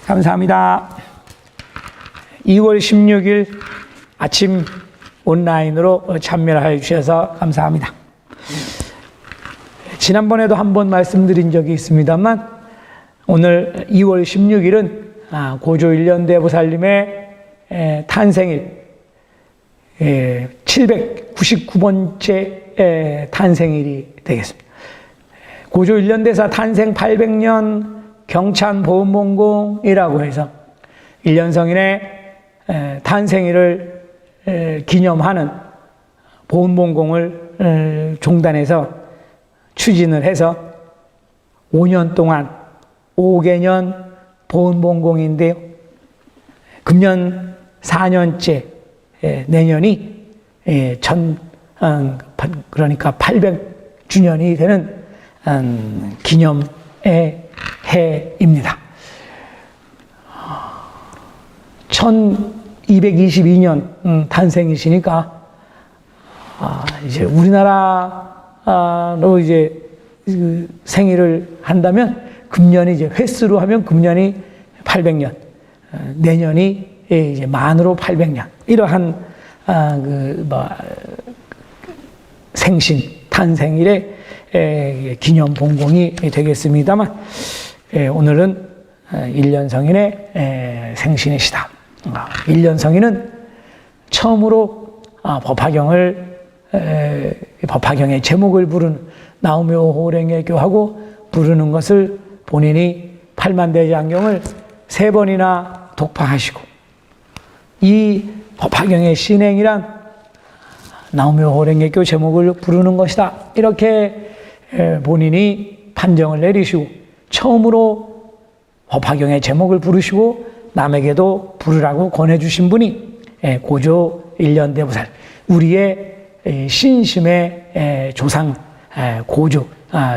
감사합니다. 2월 16일 아침 온라인으로 참여해 주셔서 감사합니다. 지난번에도 한번 말씀드린 적이 있습니다만 오늘 2월 16일은 고조 1년 대보살님의 탄생일 799번째 탄생일이 되겠습니다. 고조 1년 대사 탄생 800년 경찬 보은봉공이라고 해서 1년성인의 탄생일을 기념하는 보은봉공을 종단에서 추진을 해서 5년 동안 5개년 보은봉공인데요. 금년 4년째, 내년이 그러니까 800주년이 되는 기념의 해입니다. 1222년 탄생이시니까 이제 우리나라로 이제 생일을 한다면 금년이 이제 횟수로 하면 금년이 800년, 내년이 이제 만으로 800년 이러한 생신 탄생일의 기념 봉공이 되겠습니다만 오늘은 1년성인의 생신이시다. 1년성인은 처음으로 법화경의 제목을 부르는 나우묘 호랭외교하고 부르는 것을 본인이 팔만대장경을 3번이나 독파하시고 이 법화경의 신행이란 나우묘 호랭외교 제목을 부르는 것이다. 이렇게 본인이 판정을 내리시고 처음으로 법화경의 제목을 부르시고 남에게도 부르라고 권해주신 분이 고조 1년 대보살, 우리의 신심의 조상 고조,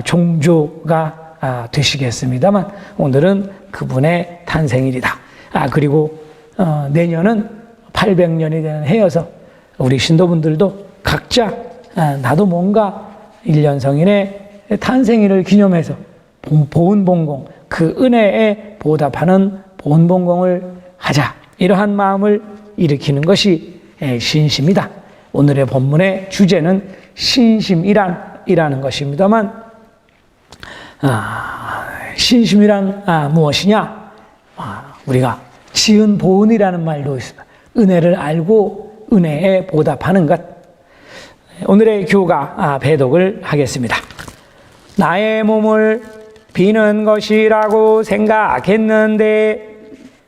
종조가 되시겠습니다만 오늘은 그분의 탄생일이다. 그리고 내년은 800년이 되는 해여서 우리 신도분들도 각자 나도 뭔가 1년성인의 탄생일을 기념해서 보은봉공, 그 은혜에 보답하는 보은봉공을 하자. 이러한 마음을 일으키는 것이 신심이다. 오늘의 본문의 주제는 신심이란이라는 것입니다만 신심이란 무엇이냐? 우리가 지은 보은이라는 말도 있습니다. 은혜를 알고 은혜에 보답하는 것. 오늘의 교가 배독을 하겠습니다. 나의 몸을 비는 것이라고 생각했는데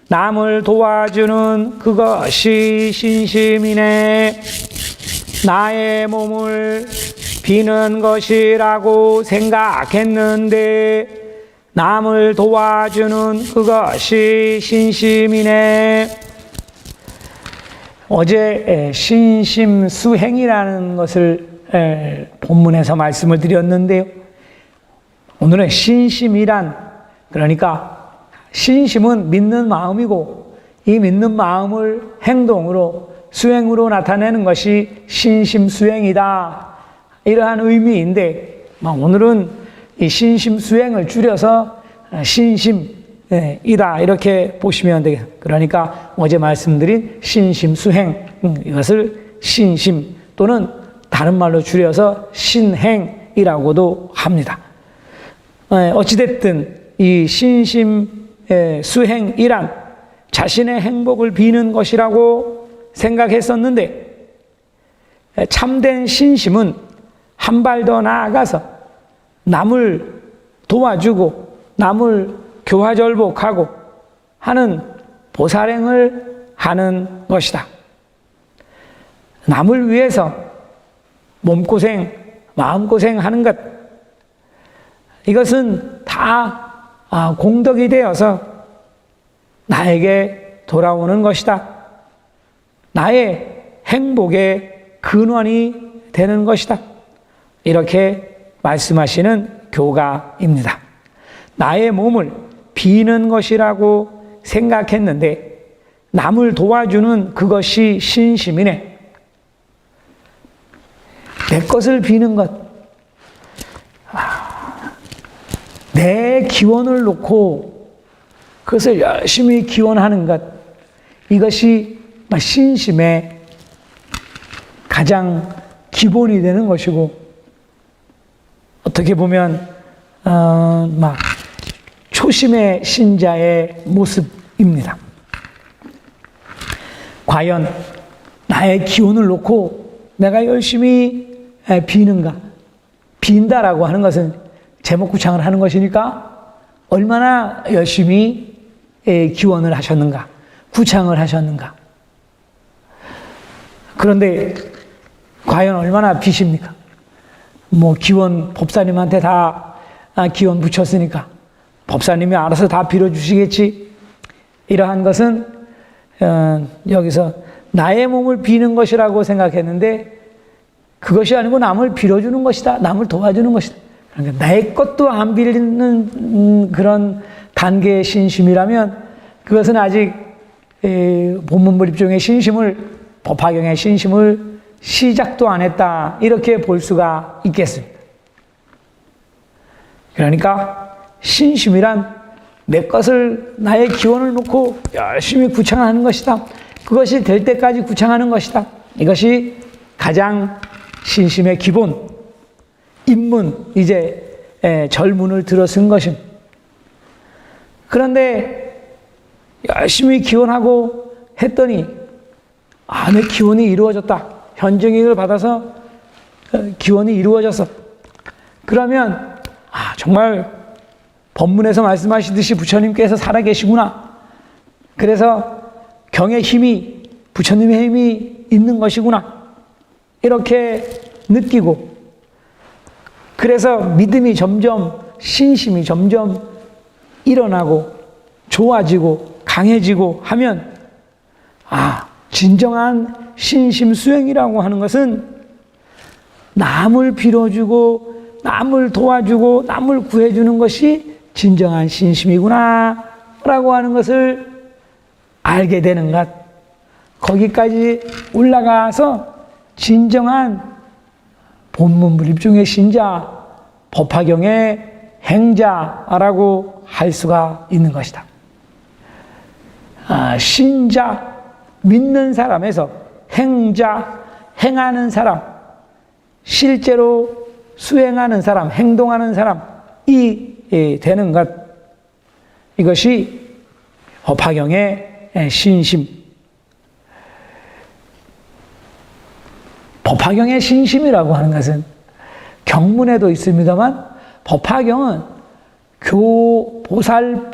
남을 도와주는 그것이 신심이네. 나의 몸을 비는 것이라고 생각했는데 남을 도와주는 그것이 신심이네. 어제 신심수행이라는 것을 본문에서 말씀을 드렸는데요. 오늘은 신심이란, 그러니까 신심은 믿는 마음이고 이 믿는 마음을 행동으로 수행으로 나타내는 것이 신심수행이다. 이러한 의미인데 오늘은 이 신심수행을 줄여서 신심이다 이렇게 보시면 되겠습니다. 그러니까 어제 말씀드린 신심수행, 이것을 신심 또는 다른 말로 줄여서 신행이라고도 합니다. 어찌됐든 이 신심수행이란 자신의 행복을 비는 것이라고 생각했었는데 참된 신심은 한 발 더 나아가서 남을 도와주고 남을 교화절복하고 하는 보살행을 하는 것이다. 남을 위해서 몸고생, 마음고생하는 것, 이것은 다 공덕이 되어서 나에게 돌아오는 것이다. 나의 행복의 근원이 되는 것이다. 이렇게 말씀하시는 교가입니다. 나의 몸을 비는 것이라고 생각했는데 남을 도와주는 그것이 신심이네. 내 것을 비는 것, 내 기원을 놓고 그것을 열심히 기원하는 것, 이것이 신심의 가장 기본이 되는 것이고, 어떻게 보면 초심의 신자의 모습입니다. 과연 나의 기원을 놓고 내가 열심히 비는가? 빈다라고 하는 것은 제목구창을 하는 것이니까 얼마나 열심히 기원을 하셨는가? 구창을 하셨는가? 그런데 과연 얼마나 비십니까? 기원 법사님한테 다 기원 붙였으니까 법사님이 알아서 다 빌어주시겠지. 이러한 것은 여기서 나의 몸을 비는 것이라고 생각했는데 그것이 아니고 남을 빌어주는 것이다. 남을 도와주는 것이다. 그러니까 내 것도 안 빌리는 그런 단계의 신심이라면 그것은 아직 본문불입종의 신심을, 법화경의 신심을 시작도 안 했다. 이렇게 볼 수가 있겠습니다. 그러니까 신심이란 내 것을, 나의 기원을 놓고 열심히 구창하는 것이다. 그것이 될 때까지 구창하는 것이다. 이것이 가장 신심의 기본, 입문, 이제 절문을 들어쓴 것입니다. 그런데 열심히 기원하고 했더니 내 기원이 이루어졌다. 현증익을 받아서 기원이 이루어졌어. 그러면 정말 법문에서 말씀하시듯이 부처님께서 살아계시구나. 그래서 경의 힘이, 부처님의 힘이 있는 것이구나. 이렇게 느끼고, 그래서 믿음이 점점, 신심이 점점 일어나고 좋아지고 강해지고 하면 진정한 신심 수행이라고 하는 것은 남을 빌어주고 남을 도와주고 남을 구해주는 것이 진정한 신심이구나 라고 하는 것을 알게 되는 것. 거기까지 올라가서 진정한 본문불입종의 신자, 법화경의 행자라고 할 수가 있는 것이다. 신자, 믿는 사람에서 행자, 행하는 사람, 실제로 수행하는 사람, 행동하는 사람이 되는 것. 이것이 법화경의 신심. 법화경의 신심이라고 하는 것은 경문에도 있습니다만 법화경은 교보살법이라고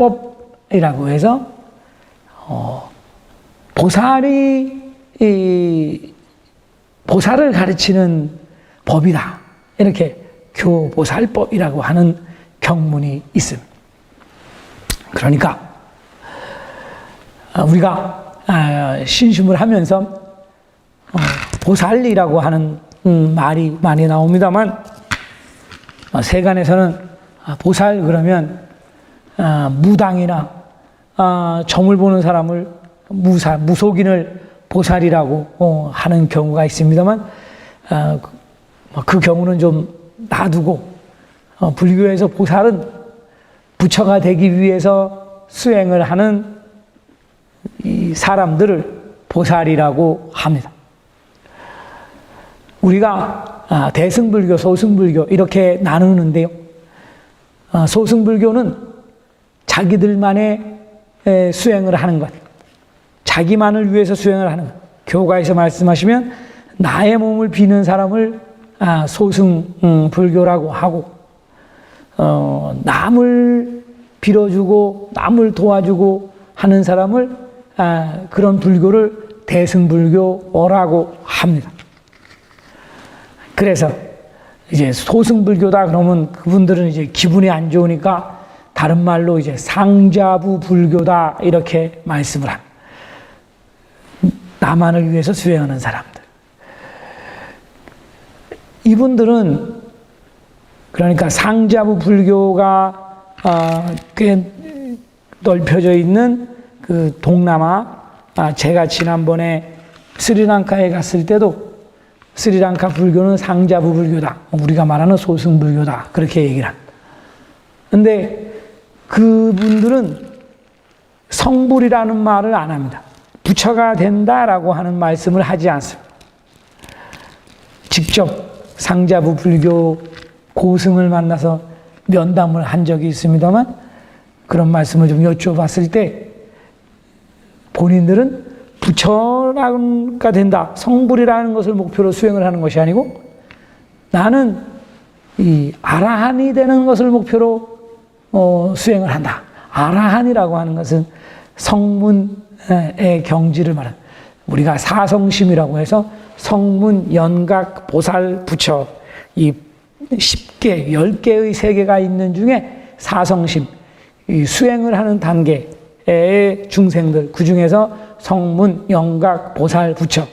해서 보살을 가르치는 법이다. 이렇게 교보살법이라고 하는 경문이 있습니다. 그러니까 우리가 신심을 하면서 보살이라고 하는 말이 많이 나옵니다만 세간에서는 보살 그러면 무당이나 점을 보는 사람을 무속인을 보살이라고 하는 경우가 있습니다만 그 경우는 좀 놔두고 불교에서 보살은 부처가 되기 위해서 수행을 하는 이 사람들을 보살이라고 합니다. 우리가 대승불교, 소승불교 이렇게 나누는데요. 소승불교는 자기들만의 수행을 하는 것, 자기만을 위해서 수행을 하는 것. 교과에서 말씀하시면 나의 몸을 비는 사람을 소승불교라고 하고, 남을 빌어주고 남을 도와주고 하는 사람을 그런 불교를 대승불교라고 합니다. 그래서 이제 소승불교다 그러면 그분들은 이제 기분이 안 좋으니까 다른 말로 이제 상자부 불교다 이렇게 말씀을 합니다. 나만을 위해서 수행하는 사람들. 이분들은 그러니까 상자부 불교가 꽤 넓혀져 있는 그 동남아, 제가 지난번에 스리랑카에 갔을 때도 스리랑카 불교는 상자부 불교다. 우리가 말하는 소승불교다. 그렇게 얘기를 합니다. 근데 그분들은 성불이라는 말을 안 합니다. 부처가 된다라고 하는 말씀을 하지 않습니다. 직접 상자부 불교 고승을 만나서 면담을 한 적이 있습니다만 그런 말씀을 좀 여쭤봤을 때 본인들은 부처가 된다, 성불이라는 것을 목표로 수행을 하는 것이 아니고 나는 이 아라한이 되는 것을 목표로 수행을 한다. 아라한이라고 하는 것은 성문의 경지를 말합니다. 우리가 사성심이라고 해서 성문, 연각, 보살, 부처 이 10개, 10개의 세계가 있는 중에 사성심, 이 수행을 하는 단계의 중생들, 그 중에서 성문, 연각, 보살, 부처,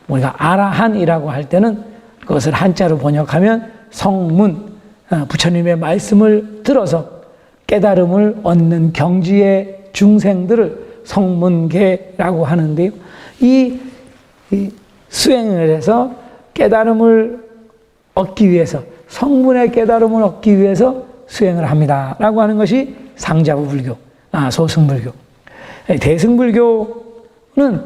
우리가 아라한이라고 할 때는 그것을 한자로 번역하면 성문, 부처님의 말씀을 들어서 깨달음을 얻는 경지의 중생들을 성문계라고 하는데요. 이 수행을 해서 깨달음을 얻기 위해서, 성문의 깨달음을 얻기 위해서 수행을 합니다. 라고 하는 것이 상자부 불교, 소승불교. 대승불교는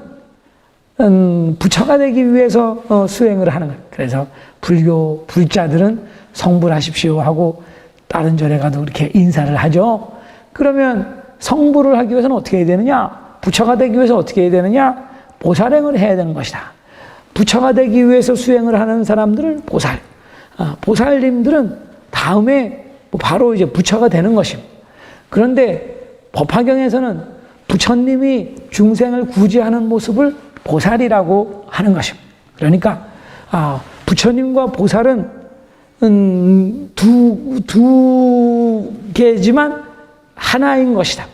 부처가 되기 위해서 수행을 하는 거예요. 그래서 불교 불자들은 성불하십시오 하고 다른 절에 가도 이렇게 인사를 하죠. 그러면 성불을 하기 위해서는 어떻게 해야 되느냐? 부처가 되기 위해서 어떻게 해야 되느냐? 보살행을 해야 되는 것이다. 부처가 되기 위해서 수행을 하는 사람들은 보살. 보살님들은 다음에 바로 이제 부처가 되는 것입니다. 그런데 법화경에서는 부처님이 중생을 구제하는 모습을 보살이라고 하는 것입니다. 그러니까 부처님과 보살은 두 개지만 하나인 것이다.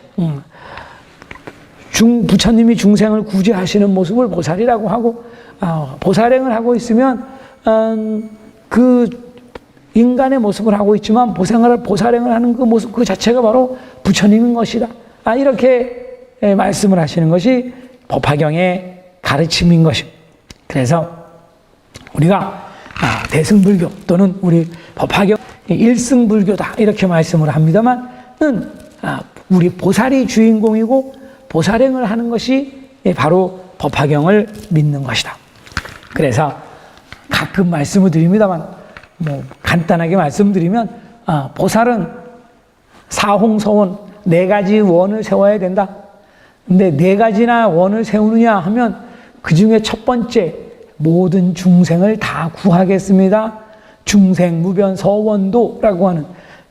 부처님이 중생을 구제하시는 모습을 보살이라고 하고 보살행을 하고 있으면 그 인간의 모습을 하고 있지만 보살행을 하는 그 모습 그 자체가 바로 부처님인 것이다. 이렇게 말씀을 하시는 것이 법화경의 가르침인 것입니다. 그래서 우리가 대승불교 또는 우리 법화경 일승불교다 이렇게 말씀을 합니다만은 우리 보살이 주인공이고 보살행을 하는 것이 바로 법화경을 믿는 것이다. 그래서 가끔 말씀을 드립니다만 간단하게 말씀드리면 보살은 사홍서원 4가지 원을 세워야 된다. 근데 4가지나 원을 세우느냐 하면 그 중에 첫 번째 모든 중생을 다 구하겠습니다. 중생무변서원도라고 하는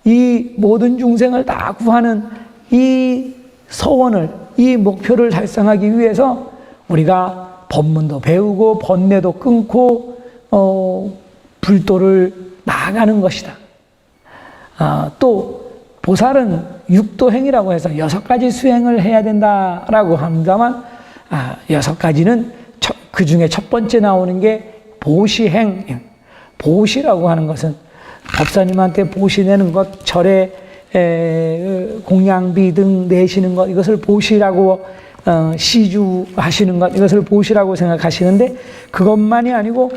이 모든 중생을 다 구하는 이 서원을 이 목표를 달성하기 위해서 우리가 법문도 배우고 번뇌도 끊고 불도를 나아가는 것이다. 또 보살은 육도행이라고 해서 6가지 수행을 해야 된다라고 합니다만 6가지는 그 중에 첫 번째 나오는 게 보시행. 보시라고 하는 것은 법사님한테 보시 내는 것, 절에 공양비 등 내시는 것, 이것을 보시라고 시주하시는 것, 이것을 보시라고 생각하시는데 그것만이 아니고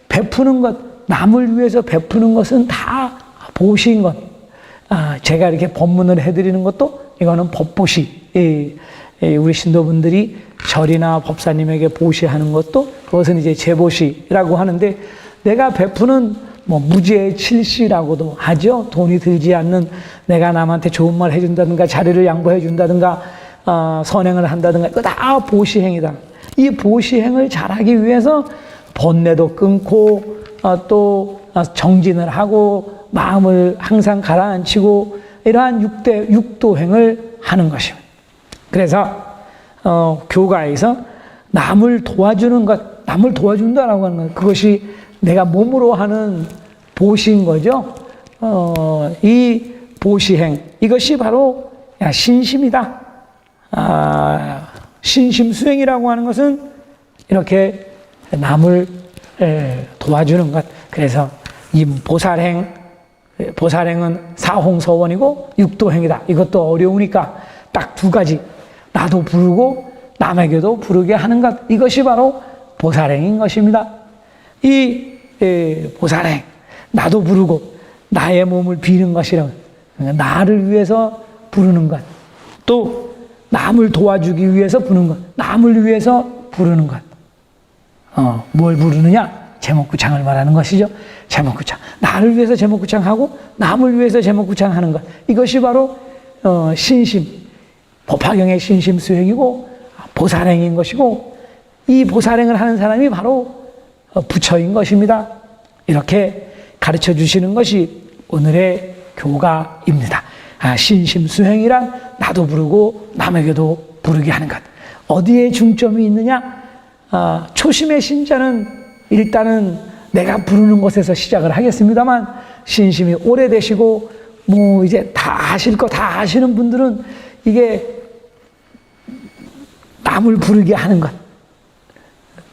베푸는 것, 남을 위해서 베푸는 것은 다 보시인 것. 제가 이렇게 법문을 해드리는 것도 이거는 법보시. 우리 신도분들이 절이나 법사님에게 보시하는 것도 그것은 이제 제보시라고 하는데 내가 베푸는 무죄의 칠시라고도 하죠. 돈이 들지 않는 내가 남한테 좋은 말 해준다든가 자리를 양보해 준다든가 선행을 한다든가 이거 다 보시행이다. 이 보시행을 잘하기 위해서 번뇌도 끊고 또 정진을 하고 마음을 항상 가라앉히고 이러한 육도행을 하는 것입니다. 그래서 교가에서 남을 도와주는 것, 남을 도와준다라고 하는 것, 그것이 내가 몸으로 하는 보시인 거죠. 이 보시행, 이것이 바로 신심이다. 신심수행이라고 하는 것은 이렇게 남을 도와주는 것. 그래서 이 보살행은 사홍서원이고 육도행이다. 이것도 어려우니까 딱 2가지. 나도 부르고 남에게도 부르게 하는 것. 이것이 바로 보살행인 것입니다. 이 보살행, 나도 부르고 나의 몸을 비는 것이라고. 나를 위해서 부르는 것. 또 남을 도와주기 위해서 부는 것, 남을 위해서 부르는 것. 뭘 부르느냐? 제목구창을 말하는 것이죠. 제목구창. 나를 위해서 제목구창하고 남을 위해서 제목구창하는 것. 이것이 바로 신심, 법화경의 신심 수행이고 보살행인 것이고, 이 보살행을 하는 사람이 바로 부처인 것입니다. 이렇게 가르쳐 주시는 것이 오늘의 교가입니다. 신심 수행이란 나도 부르고 남에게도 부르게 하는 것. 어디에 중점이 있느냐? 초심의 신자는 일단은 내가 부르는 것에서 시작을 하겠습니다만, 신심이 오래되시고 뭐 이제 다 하실 거 다 하시는 분들은 이게 남을 부르게 하는 것,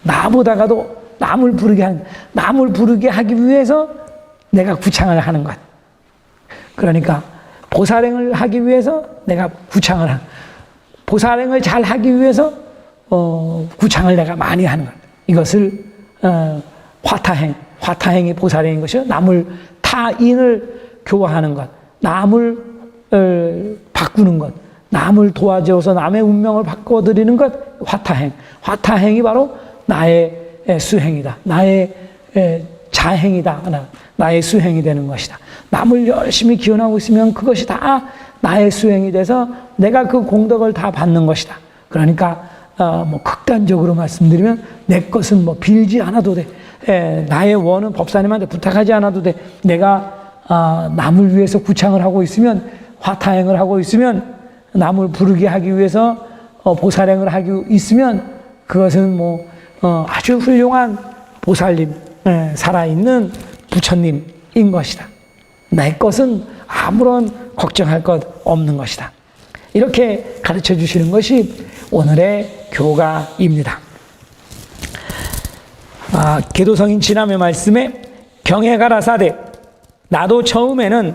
나보다가도 남을 부르게 하는, 남을 부르게 하기 위해서 내가 구창을 하는 것. 그러니까 보살행을 하기 위해서 내가 구창을 하는, 보살행을 잘 하기 위해서 구창을 내가 많이 하는 것. 이것을 화타행, 화타행이 보살행인 것이요. 남을, 타인을 교화하는 것, 남을 바꾸는 것, 남을 도와줘서 남의 운명을 바꿔드리는 것, 화타행. 화타행이 바로 나의 수행이다. 나의 자행이다. 나의 수행이 되는 것이다. 남을 열심히 기원하고 있으면 그것이 다 나의 수행이 돼서 내가 그 공덕을 다 받는 것이다. 그러니까 뭐 극단적으로 말씀드리면 내 것은 뭐 빌지 않아도 돼. 나의 원은 법사님한테 부탁하지 않아도 돼. 내가 남을 위해서 구창을 하고 있으면, 화타행을 하고 있으면, 남을 부르게 하기 위해서 보살행을 하고 있으면 그것은 뭐 아주 훌륭한 보살님, 살아있는 부처님인 것이다. 내 것은 아무런 걱정할 것 없는 것이다. 이렇게 가르쳐 주시는 것이 오늘의 교가입니다. 계도성인 지남의 말씀에 경해가라사대, 나도 처음에는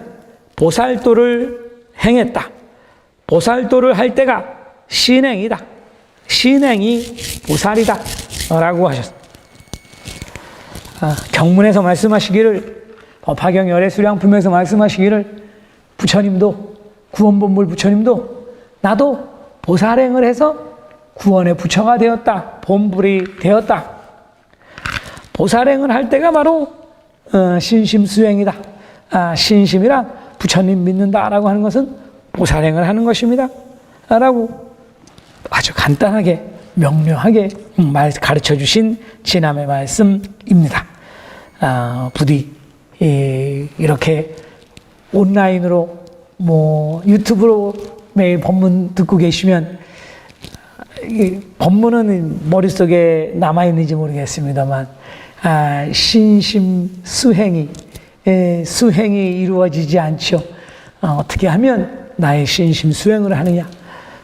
보살도를 행했다. 보살도를 할 때가 신행이다. 신행이 보살이다. 라고 하셨습니다. 경문에서 말씀하시기를, 법화경 열애수량품에서 말씀하시기를, 부처님도, 구원본물 부처님도 나도 보살행을 해서 구원의 부처가 되었다. 본불이 되었다. 보살행을 할 때가 바로 신심수행이다. 신심이란 부처님 믿는다라고 하는 것은 보살행을 하는 것입니다. 라고 아주 간단하게 명료하게 가르쳐 주신 지남의 말씀입니다. 부디 이렇게 온라인으로 뭐 유튜브로 매일 법문 듣고 계시면, 법문은 머릿속에 남아있는지 모르겠습니다만, 신심 수행이 이루어지지 않죠. 어떻게 하면 나의 신심 수행을 하느냐?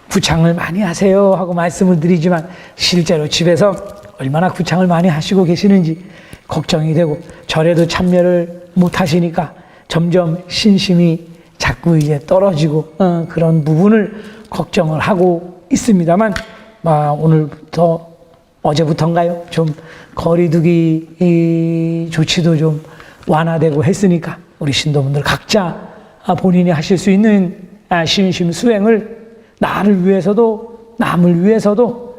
구창을 많이 하세요 하고 말씀을 드리지만 실제로 집에서 얼마나 구창을 많이 하시고 계시는지 걱정이 되고, 절에도 참여를 못 하시니까 점점 신심이 자꾸 이제 떨어지고 그런 부분을 걱정을 하고 있습니다만, 오늘부터 어제부터인가요? 좀 거리두기 조치도 좀 완화되고 했으니까 우리 신도분들 각자 본인이 하실 수 있는 신심 수행을 나를 위해서도 남을 위해서도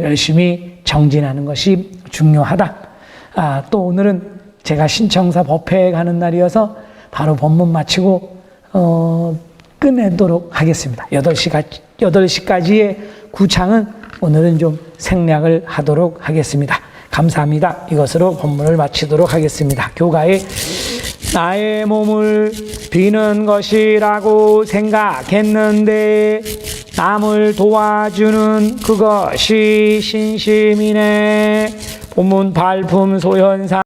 열심히 정진하는 것이 중요하다. 또 오늘은 제가 신청사 법회에 가는 날이어서 바로 법문 마치고 끝내도록 하겠습니다. 8시까지의 구창은 오늘은 좀 생략을 하도록 하겠습니다. 감사합니다. 이것으로 법문을 마치도록 하겠습니다. 교가에 나의 몸을 비는 것이라고 생각했는데 남을 도와주는 그것이 신심이네. 본문 발품 소현상